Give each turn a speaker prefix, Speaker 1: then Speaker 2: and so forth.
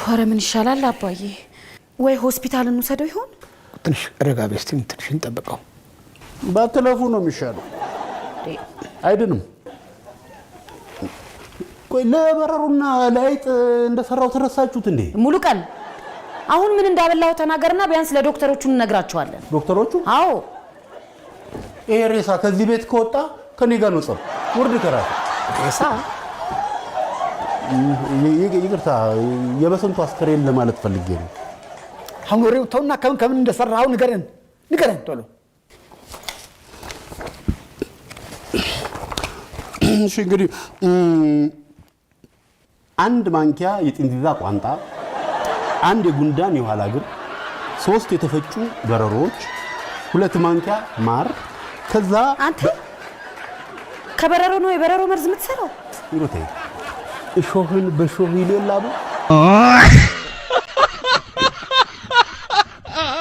Speaker 1: ኧረ ምን ይሻላል አባዬ? ወይ ሆስፒታል እንውሰደው ይሆን?
Speaker 2: ትንሽ ረጋ በይ እስቲ ትንሽ እንጠብቀው።
Speaker 3: ባትለፉ ነው የሚሻለው። አይደንም። ቆይ ለበረሩና ለአይጥ እንደሰራው ተረሳችሁት እንዴ?
Speaker 1: ሙሉ ቀን አሁን ምን እንዳበላው ተናገርና ቢያንስ ለዶክተሮቹ እንነግራቸዋለን።
Speaker 3: ዶክተሮቹ?
Speaker 1: አዎ
Speaker 3: ይሄ ሬሳ ከዚህ ቤት ከወጣ ከኔ ጋር ነው ጸብ። ውርድ ከራስ
Speaker 2: ሬሳ
Speaker 3: ይቅርታ የበሰንቱ አስከሬን ለማለት ፈልጌ ነው።
Speaker 2: አሁን ወሬው ተውና ከምን እንደሰራው ንገረን ቶሎ።
Speaker 3: እሺ እንግዲህ አንድ ማንኪያ የጥንዚዛ ቋንጣ፣ አንድ የጉንዳን የኋላ እግር፣ 3 የተፈጩ በረሮች፣ 2 ማንኪያ ማር። ከዛ
Speaker 1: አንተ ከበረሮ ነው የበረሮ መርዝ የምትሰራው?
Speaker 3: ይሮቴ እሾህን በሾህ ይለላሉ።